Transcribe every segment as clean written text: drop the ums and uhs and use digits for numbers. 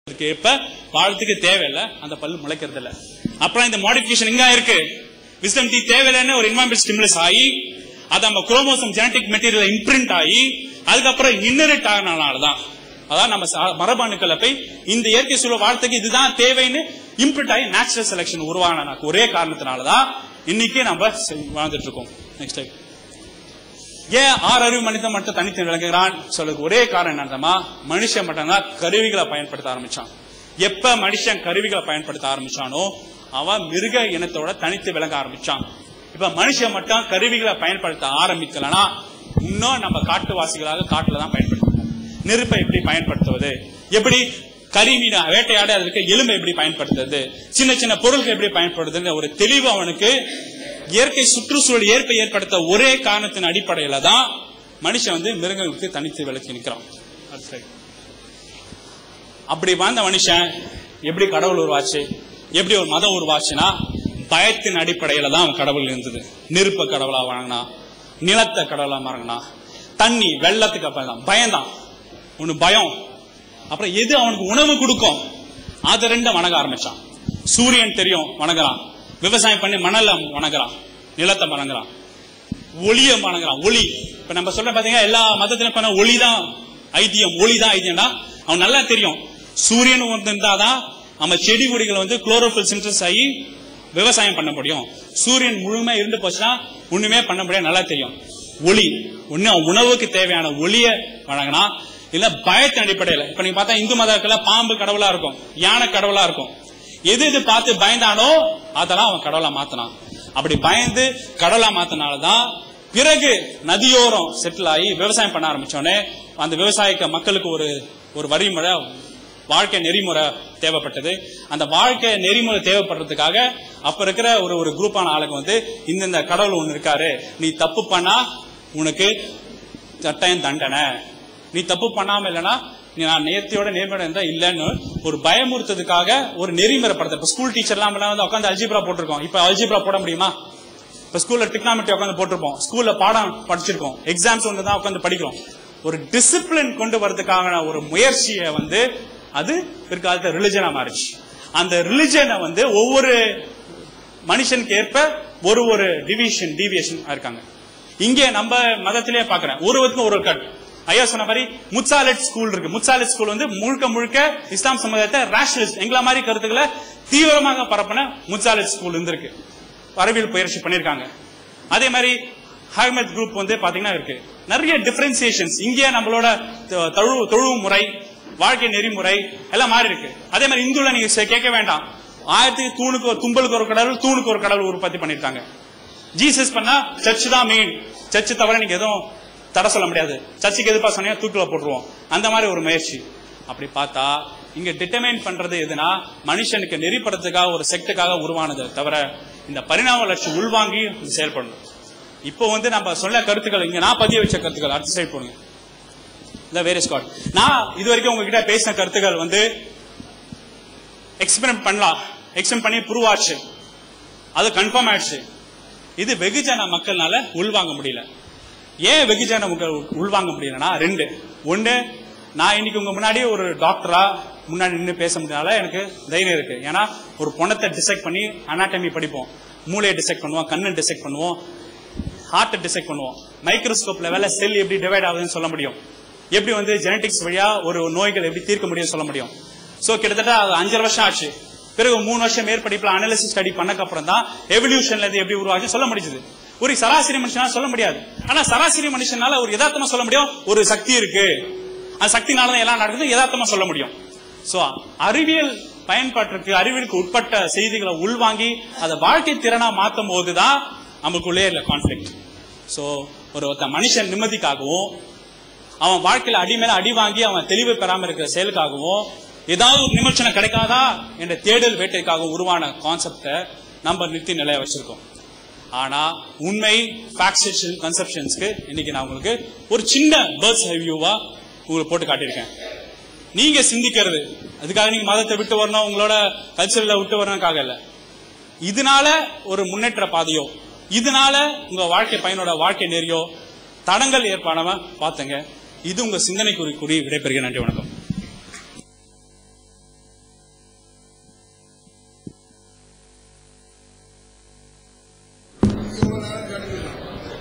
இப்ப வாழ்த்துக்கு தேவையில்லை, அந்த பல்லு முளைக்கிறது இல்ல. அப்புறம் இந்த மாடிஃபிகேஷன் இங்க இருக்கு, விஸ்டம் டீத் தேவையில்லைன்னு ஒரு என்வாயரன்மெண்ட் ஸ்டிமுலஸ் ஆகி அது நம்ம குரோமோசோம் ஜெனடிக் மெட்டீரியல் இம்ப்ரிண்ட் ஆகி அதுக்கப்புறம் இன்னரிட் ஆகினால்தான், அதான் நம்ம மரபணுக்களை போய் இந்த இயற்கை சூழல் வாழ்த்துக்கு இதுதான் தேவைன்னு இம்ப்ரிண்ட் ஆகி நேச்சுரல் செலக்ஷன் உருவான ஒரே காரணத்தினாலதான் இன்னைக்கு நம்ம வாழ்ந்துட்டு இருக்கோம். நெக்ஸ்ட் டைம் ஏன் 6 அறிவு மனிதன் மட்டும் தனித்து விளங்குகிறான் சொல்லுக்கு ஒரே காரணம் என்னன்னா, மனுஷன் மட்டும்தான் கருவிகளை பயன்படுத்த ஆரம்பிச்சான். எப்ப மனுஷன் கருவிகளை பயன்படுத்த ஆரம்பிச்சானோ அவன் மிருக இனத்தோட தனித்து விளங்க ஆரம்பிச்சான். இப்ப மனுஷன் மட்டும் கருவிகளை பயன்படுத்த ஆரம்பிக்கலனா இன்னும் நம்ம காட்டுவாசிகளாக காட்டுலதான் பயன்படுத்துவோம். நெருப்பை எப்படி பயன்படுத்துவது, எப்படி கரிமீன வேட்டையாட அதுக்கு எலும்பை எப்படி பயன்படுத்துறது, சின்ன சின்ன பொருட்கள் எப்படி பயன்படுத்துறது ஒரு தெளிவு அவனுக்கு இயற்கை சுற்றுச்சூழல் ஏற்படுத்த ஒரே காரணத்தின் அடிப்படையில தான் மனுஷன் மிருகங்களுக்கு தனித்து விலக்கி நிற்கிறான். அப்படி வாழ்ந்த மனுஷன் எப்படி கடவுள் உருவாச்சு, எப்படி ஒரு மதம் உருவாச்சுன்னா பயத்தின் அடிப்படையில தான் அவன் கடவுள் இருந்தது. நெருப்ப கடவுளா வணங்கினா, நிலத்தை கடவுளா வணங்கினா, தண்ணி வெள்ளத்துக்கு அப்புறம் பயம்தான் ஒண்ணு பயம். அப்புறம் எது அவனுக்கு உணவு கொடுக்கும் அது ரெண்டும் வணங்க ஆரம்பிச்சான். சூரியன் தெரியும் வணங்குறான், விவசாயம் பண்ணி மணல வணங்குறான், நிலத்தை வணங்குறான், ஒளிய வணங்குறான். ஒளி இப்ப நம்ம சொல்ல பாத்தீங்கன்னா எல்லா மதத்திலும் பண்ண ஒளிதான் ஐதியம், ஒளிதான் ஐதியம்னா அவன் நல்லா தெரியும். சூரியன் இருந்தாதான் நம்ம செடி கொடிகள் குளோரோபில் சிந்தசிஸ் ஆகி விவசாயம் பண்ண முடியும். சூரியன் முழுமை இருந்து போச்சுன்னா ஒண்ணுமே பண்ண முடியாது, நல்லா தெரியும். ஒளி ஒண்ணு உணவுக்கு தேவையான ஒளிய வழங்கினா, இல்ல பயத்தின் அடிப்படையில இப்ப நீங்க பார்த்தா இந்து மதத்துல பாம்பு கடவுளா இருக்கும், யானை கடவுளா இருக்கும். எது எது பார்த்து பயந்தானோ அதெல்லாம் அவன் கடவுளா மாத்தினான். அப்படி பயந்து கடவுளா மாத்தினால்தான் பிறகு நதியோரம் செட்டில் ஆகி விவசாயம் பண்ண ஆரம்பிச்சோடனே அந்த விவசாயிக்க மக்களுக்கு ஒரு வழிமுறை, வாழ்க்கை நெறிமுறை தேவைப்பட்டது. அந்த வாழ்க்கை நெறிமுறை தேவைப்படுறதுக்காக அப்ப இருக்கிற ஒரு குரூப்பான ஆளுங்க இந்த கடவுள் ஒண்ணு இருக்காரு, நீ தப்பு பண்ணா உனக்கு சட்டம் தண்டனை, நீ தப்பு பண்ணாம இல்லைன்னா நான் நேர்த்தியோட நேர்மையோட இருந்தா இல்லன்னு ஒரு பயமுறுத்ததுக்காக ஒரு நெறிமுறைப்படுத்த. இப்ப ஸ்கூல் டீச்சர் எல்லாம் உட்காந்து அல்ஜிப்ரா போட்டிருக்கோம். இப்ப அல்ஜிப்ரா போட முடியுமா? இப்ப ஸ்கூல்ல டிக்னாமெட்ரி உட்காந்து போட்டிருப்போம், ஸ்கூல்ல பாடம் படிச்சிருக்கோம், எக்ஸாம்ஸ் தான் உட்காந்து படிக்கிறோம். ஒரு டிசிப்ளின் கொண்டு வரதுக்கான ஒரு முயற்சியை அது பிற்காலத்துல ரிலிஜனா மாறிச்சு. அந்த ரிலிஜனை ஒவ்வொரு மனுஷனுக்கு ஏற்ப ஒரு டிவியேஷன் இருக்காங்க. இங்கே நம்ம மதத்திலேயே பாக்குறேன், ஒருவருக்கும் ஒரு கட். ஐயா சொன்ன மாதிரி முட்சாலெட் ஸ்கூல் இருக்கு. முட்சாலெட் ஸ்கூல் முழுக்க இஸ்லாம் சமுதாயத்தை ரேஷனலிஸ்ட் எங்கள மாதிரி கருத்துக்களை தீவிரமாக பரப்பின முட்சாலெட் ஸ்கூல் இருந்திருக்கு. அறிவியல் பயிற்சி பண்ணிருக்காங்க. அதே மாதிரி ஹர்மத் குரூப் பாத்தீங்கன்னா இருக்கு. நிறைய டிஃபரன்சியேஷன்ஸ் இங்கே நம்மளோட தொழு முறை, வாழ்க்கை நெறிமுறை எல்லாம் மாறி இருக்கு. அதே மாதிரி இந்துல நீங்க கேட்க வேண்டாம், 1000 தூணுக்கு தும்பலுக்கு ஒரு கடவுள், தூணுக்கு ஒரு கடவுள் உற்பத்தி பண்ணிருக்காங்க. ஜீசஸ் பண்ணா சர்ச் தான் மெயின், சர்ச் தவிர நீங்க எதுவும் தடை சொல்ல முடியாது. சர்ச்சுக்கு எதிர்ப்பா சொன்னா தூக்கில போட்டுருவோம், அந்த மாதிரி ஒரு முயற்சி. அப்படி பார்த்தா இங்க டிட்டர்மைன் பண்றது எதுனா மனுஷனுக்கு நெறிப்படுறதுக்காக ஒரு செக்டுக்காக உருவானது தவிர இந்த பரிணாம வளர்ச்சி உள்வாங்கி செயல்படணும். இப்போ நம்ம சொல்ல கருத்துக்கள் இங்க நான் பதிய வச்ச கருத்துக்கள் அடுத்த சைட் போடுங்க. நான் இது வரைக்கும் உங்ககிட்ட பேசின கருத்துக்கள் எக்ஸ்பெரிமெண்ட் பண்ணலாம், எக்ஸ்பெரிமெண்ட் பண்ணி ப்ரூவ் ஆச்சு, அது கன்ஃபார்ம் ஆயிடுச்சு. இது வெகுஜன மக்கள்னால உள்வாங்க முடியல. ஏன் வெகுஜன மக்கள் உள்வாங்க முடியலன்னா ரெண்டு. ஒண்ணு, நான் இன்னைக்கு உங்க முன்னாடி ஒரு டாக்டரா முன்னாடி நின்று பேச முடியாத எனக்கு தைரியம் இருக்கு. ஏன்னா ஒரு பொணத்தை டிசெக்ட் பண்ணி அனாட்டமி படிப்போம், மூளையை டிசெக்ட் பண்ணுவோம், கண்ணை டிசெக்ட் பண்ணுவோம், ஹார்ட்டை டிசெக்ட் பண்ணுவோம், மைக்ரோஸ்கோப் லெவல்ல செல் எப்படி டிவைட் ஆகுதுன்னு சொல்ல முடியும், எப்படி ஜெனடிக்ஸ் வழியா ஒரு நோய்கள் எப்படி தீர்க்க முடியும் சொல்ல முடியும். சோ கிட்டத்தட்ட 5 வருஷம் ஆச்சு. பிறகு 3 வருஷம் மேற்படிப்புல அனாலிசிஸ் ஸ்டடி பண்ணக்கு அப்புறம் தான் எவல்யூஷன்ல இது எப்படி உருவாச்சு சொல்ல முடிஞ்சது. ஒரு சராசரி மனுஷனால சொல்ல முடியாது. ஆனா சராசரி மனுஷனால ஒரு யதார்த்தமா சொல்ல முடியும், ஒரு சக்தி இருக்கு, அந்த சக்தினாலதான் எல்லாம் நடக்குது யதார்த்தமா சொல்ல முடியும். சோ அறிவியல் பயன்பாட்டிற்கு, அறிவியலுக்கு உட்பட்ட செய்திகளை உள்வாங்கி அதை வாழ்க்கை திறனா மாற்றும் போதுதான் நமக்குள்ளே இல்ல கான்ஃபிளிக்ட். சோ ஒருத்த மனுஷன் நிம்மதிக்காகவும் அவன் வாழ்க்கையில அடி மேல அடி வாங்கி அவன் தெளிவு பெறாம இருக்கிற செயலுக்காகவும் ஏதாவது ஒரு நிமிஷனை கிடைக்காதா என்ற தேடல் வேட்டைக்காக உருவான கான்செப்டை நம்ம நிறுத்தி நிலைய வச்சிருக்கோம். ஆனா உண்மை ஃபேக்ஷன் கன்செப்ஷன்ஸ்க்கு இன்னைக்கு நான் உங்களுக்கு ஒரு சின்ன பேர்ட்ஸ் ஐ வியூவா உங்களுக்கு போட்டு காட்டியிருக்கேன். நீங்க சிந்திக்கிறது அதுக்காக நீங்க மதத்தை விட்டு வரணும், உங்களோட கல்ச்சர்ல விட்டு வரணுக்காக இல்ல. இதனால ஒரு முன்னேற்ற பாதையோ, இதனால உங்க வாழ்க்கை பையனோட வாழ்க்கை நெறியோ தடங்கள் ஏற்பாடாம பாத்துங்க. இது உங்க சிந்தனைக்குறி விடைபெறுகிறேன். நன்றி, வணக்கம்.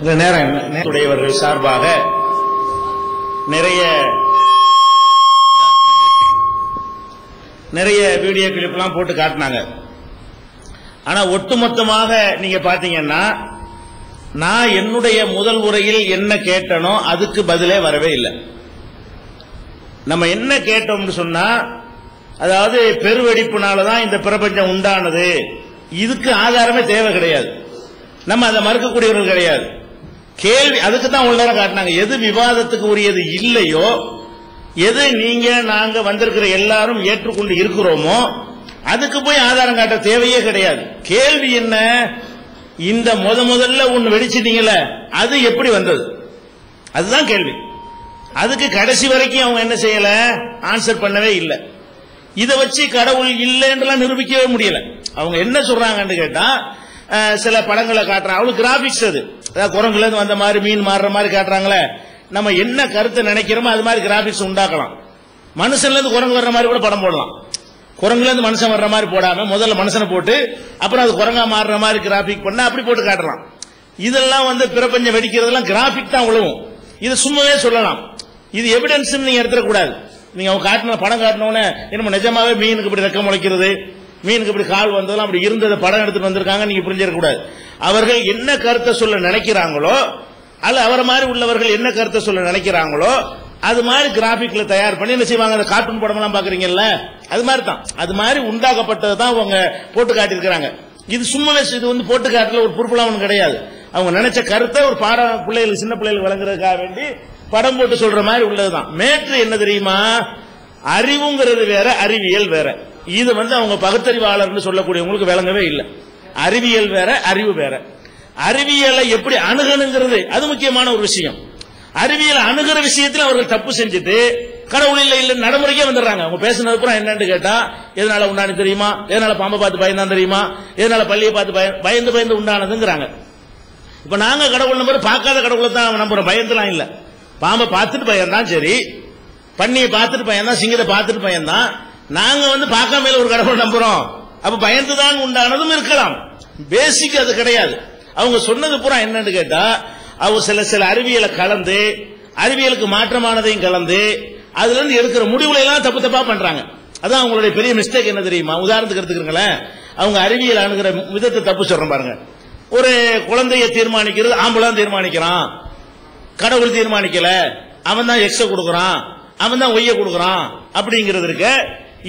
இந்த நேரம் உடையவர்கள் சார்பாக நிறைய வீடியோ கிளிப்லாம் போட்டு காட்டினாங்க. ஆனா ஒட்டுமொத்தமாக நீங்க பாத்தீங்கன்னா நான் என்னுடைய முதல் உரையில் என்ன கேட்டனோ அதுக்கு பதிலே வரவே இல்லை. நம்ம என்ன கேட்டோம்னு சொன்னா, அதாவது பெருவெடிப்புனாலதான் இந்த பிரபஞ்சம் உண்டானது, இதுக்கு ஆதாரமே தேவை கிடையாது, நம்ம அதை மறுக்கக்கூடியவர்கள் கிடையாது. கேள்வி அதுக்கு தான் உள்ள காட்டினாங்க. எது விவாதத்துக்கு உரியது இல்லையோ, எது நீங்க நாங்க வந்திருக்கிற எல்லாரும் ஏற்றுக்கொண்டு இருக்கிறோமோ அதுக்கு போய் ஆதாரம் காட்ட தேவையே கிடையாது. கேள்வி என்ன, இந்த முதல்ல ஒன்னு வெடிச்சிட்டீங்கல்ல, அது எப்படி வந்தது, அதுதான் கேள்வி. அதுக்கு கடைசி வரைக்கும் அவங்க என்ன செய்யல, ஆன்சர் பண்ணவே இல்லை. இதை வச்சு கடவுள் இல்லைன்றலாம் நிரூபிக்கவே முடியல. அவங்க என்ன சொல்றாங்கன்னு கேட்டா, சில படங்களை காட்டுறாங்க, அவளுக்கு கிராபிக்ஸ், அது குரங்குல இருந்து வந்த மாதிரி மீன் மாறுற மாதிரி காட்டுறாங்களே, நம்ம என்ன கருத்தை நினைக்கிறோமோ அது மாதிரி கிராபிக்ஸ் உண்டாக்கலாம். மனுஷன்ல இருந்து குரங்கு வர்ற மாதிரி கூட படம் போடலாம். குரங்குல இருந்து மனுஷன் வர்ற மாதிரி போடாம முதல்ல மனுஷனை போட்டு அப்புறம் அது குரங்கா மாறுற மாதிரி கிராபிக் பண்ண அப்படி போட்டு காட்டலாம். இதெல்லாம் பிரபஞ்சம் வெடிக்கிறதெல்லாம் கிராபிக் தான் உழவும். இது சும்மாவே சொல்லலாம். இது எவிடன்ஸ் நீங்க எடுத்துடக்கூடாது. நீங்க அவங்க காட்டின படம் காட்டினோன்னு நம்ம நிஜமாவே மீனுக்கு இப்படி ரெக்கம் முளைக்கிறது, மீனுக்கு இப்படி கால் வந்ததெல்லாம் அப்படி இருந்ததை படம் எடுத்துட்டு வந்திருக்காங்க நீங்க புரிஞ்சிடக்கூடாது. அவர்கள் என்ன கருத்தை சொல்ல நினைக்கிறாங்களோ, அல்ல அவரை மாதிரி உள்ளவர்கள் என்ன கருத்தை சொல்ல நினைக்கிறாங்களோ அது மாதிரி கிராபிக்ல தயார் பண்ணி என்ன செய்வாங்க, கார்ட்டூன் படம் எல்லாம் பாக்குறீங்கல்ல, அது மாதிரி தான், அது மாதிரி உண்டாக்கப்பட்டதை தான் அவங்க போட்டு காட்டியிருக்கிறாங்க. இது சும்மாவே இது போட்டு காட்டல ஒரு பொறுப்புலாம் ஒன்றும் கிடையாது. அவங்க நினைச்ச கருத்தை ஒரு பாடம் பிள்ளைகளுக்கு, சின்ன பிள்ளைகளுக்கு வழங்குறதுக்காக வேண்டி படம் போட்டு சொல்ற மாதிரி உள்ளதுதான். மேற்று என்ன தெரியுமா, அறிவுங்கிறது வேற, அறிவியல் வேற. இது அவங்க பகுத்தறிவாளர்னு சொல்லக்கூடியவங்களுக்கு விளங்கவே இல்லை. அறிவியல் வேற, அறிவு வேற. அறிவியலை எப்படி அணுகணுங்கிறது அது முக்கியமான ஒரு விஷயம். அறிவியல் அணுகிற விஷயத்தில் அவர்கள் தப்பு செஞ்சுட்டு கடவுள் இல்லை இல்லை நடைமுறைக்கே வந்துடுறாங்க. அவங்க பேசுனது அப்புறம் என்னன்னு கேட்டா, எதனால உண்டானது தெரியுமா, எதனால பாம்பை பார்த்து பயந்தான் தெரியுமா, எதனால பள்ளியை பார்த்து பயந்து உண்டானதுங்கிறாங்க. இப்ப நாங்க கடவுள் நம்பர் பார்க்காத கடவுளை தான் நம்புறோம், பயந்துலாம் இல்ல. பாம்பை பார்த்துட்டு பயந்தான் சரி, பன்னியை பார்த்துட்டு பயந்தான், சிங்கத்தை பார்த்துட்டு பயந்தான். நாங்க பார்க்காம ஒரு கடவுள் நம்புறோம். அப்ப பயந்துதான் உண்டானதும் இருக்கலாம். பேசிக் அது கிடையாது. அவங்க சொன்னது பூரா என்னன்னு கேட்டா, அவங்க சில அறிவியலை கலந்து, அறிவியலுக்கு மாற்றமானதையும் கலந்து, அதுல இருந்து எடுக்கிற முடிவுகளை எல்லாம் தப்பு தப்பா பண்றாங்க. அதான் அவங்களுடைய பெரிய மிஸ்டேக் என்ன தெரியுமா, உதாரணத்துக்கு எடுத்துக்கிறீங்களேன், அவங்க அறிவியல் அணுகிற விதத்தை தப்பு சொல்றேன் பாருங்க. ஒரு குழந்தைய தீர்மானிக்கிறது ஆம்பளை தீர்மானிக்கிறான், கடவுள் தீர்மானிக்கல, அவன் தான் எக்ஸ கொடுக்கறான், அவன் தான் ஒய்ய கொடுக்கறான் அப்படிங்கிறது இருக்க.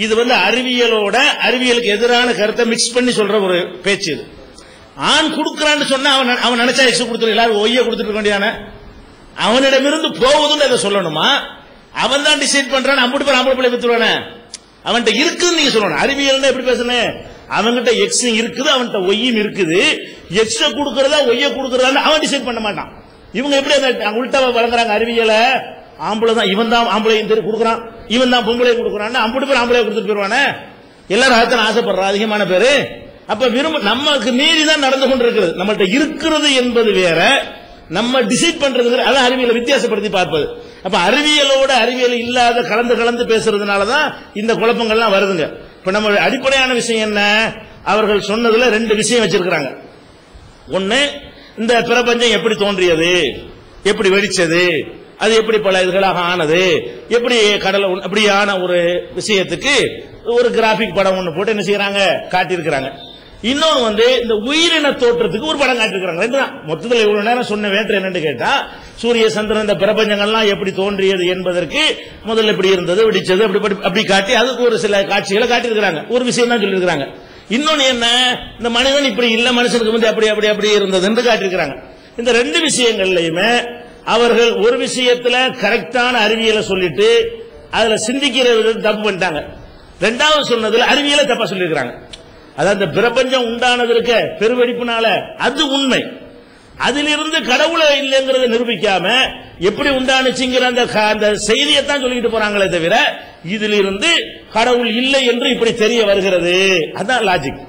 இது அறிவியலோட அறிவியலுக்கு எதிரான கருத்தை மிக்ஸ் பண்ணி சொல்ற ஒரு பேச்சு. இது ஆண் கொடுக்கறான்னு சொன்னா அவன் நினைச்சா எக்ஸ் கொடுத்துரு, எல்லாரும் ஒய்ய கொடுத்துட்டு இருக்க வேண்டியான, அவனிடமிருந்து போவதுன்னு அதை சொல்லணுமா, அவன் தான் டிசைட் பண்றான், அம்புட்டு பேர் ஆம்பளை பிள்ளை பெற்றுவானே, அவன்கிட்ட இருக்குன்னு நீங்க சொல்லணும். அறிவியல் எப்படி பேசணும், அவன்கிட்ட எக்ஸ் இருக்குது, அவன்கிட்ட ஒய்யும் இருக்குது, எக்ஸ கொடுக்கறதா ஒய்ய கொடுக்கறதா அவன் டிசைட் பண்ண மாட்டான். இவங்க எப்படி அந்த உள்டா வழங்குறாங்க அறிவியலை, ஆம்பளை தான், இவன் தான் ஆம்பளையும் கொடுக்குறான், இவன் தான் பொம்பளை கொடுக்குறான், அம்புட்டு பேர் ஆம்பளை கொடுத்துட்டு போயிருவானே, எல்லாரும் அதைத்தான் ஆசைப்படுறா அதிகமான பேரு. அப்ப நமக்கு மீறி தான் நடந்து கொண்டிருக்கிறது. நம்மள்ட்ட இருக்கிறது என்பது வேற, நம்ம டிசைட் பண்றது அதான் அறிவியலை வித்தியாசப்படுத்தி பார்ப்பது. அப்ப அறிவியலோட அறிவியல் இல்லாத கலந்து பேசுறதுனாலதான் இந்த குழப்பங்கள்லாம் வருதுங்க. இப்ப நம்ம அடிப்படையான விஷயம் என்ன, அவர்கள் சொன்னதுல ரெண்டு விஷயம் வச்சிருக்கிறாங்க. ஒன்னு, இந்த பிரபஞ்சம் எப்படி தோன்றியது, எப்படி வெடிச்சது, அது எப்படி பல இதுகளாக ஆனது, எப்படி கடலை அப்படியான ஒரு விஷயத்துக்கு ஒரு கிராபிக் படம் ஒன்று போட்டு என்ன செய்யறாங்க, காட்டியிருக்கிறாங்க. இன்னொன்று இந்த உயிரின தோற்றத்துக்கு ஒரு படம் காட்டியிருக்கிறாங்க. ரெண்டு தான் மொத்தத்தில் இவ்வளவு நேரம் சொன்ன வேற்று என்னன்னு கேட்டா, சூரிய சந்திரன் இந்த பிரபஞ்சங்கள்லாம் எப்படி தோன்றியது என்பதற்கு முதல்ல எப்படி இருந்தது, வெடிச்சது, அப்படி காட்டி அதுக்கு ஒரு சில காட்சிகளை காட்டியிருக்கிறாங்க. ஒரு விஷயம் தான் சொல்லியிருக்கிறாங்க. இன்னொன்னு என்ன, இந்த மனிதன் இப்படி இல்ல, மனுஷனுக்கு வந்து அப்படி அப்படி அப்படி இருந்தது என்று காட்டியிருக்கிறாங்க. இந்த ரெண்டு விஷயங்கள்லயுமே அவர்கள் ஒரு விஷயத்துல கரெக்டான அறிவியலை சொல்லிட்டு அதுல சிந்திக்கிற விதத்தை தப்பு பண்ணிட்டாங்க. ரெண்டாவது சொன்னதுல அறிவியலை தப்பா சொல்லியிருக்கிறாங்க. அதாவது இந்த பிரபஞ்சம் உண்டானது இருக்க பெருவெடிப்புனால அது உண்மை, அதிலிருந்து கடவுளை இல்லைங்கிறத நிரூபிக்காம எப்படி உண்டானுச்சுங்கிற அந்த செய்தியைத்தான் சொல்லிட்டு போறாங்களே தவிர இதிலிருந்து கடவுள் இல்லை என்று இப்படி தெரிய வருகிறது. அதான் லாஜிக்.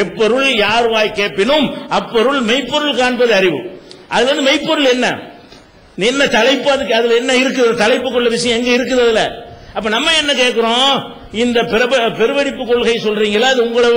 எப்பொருள் யார் வாய் கேட்பினும் அப்பொருள் மெய்ப்பொருள் காண்பது அறிவு. அது மெய்ப்பொருள் என்ன தலைப்பு, அதுக்கு அதுல என்ன இருக்குது, தலைப்புக்குள்ள விஷயம் எங்க இருக்குது அதுல. அப்ப நம்ம என்ன கேட்கிறோம், இந்த பெருவெடிப்பு கொள்கை சொல்றீங்களா, அது உங்களை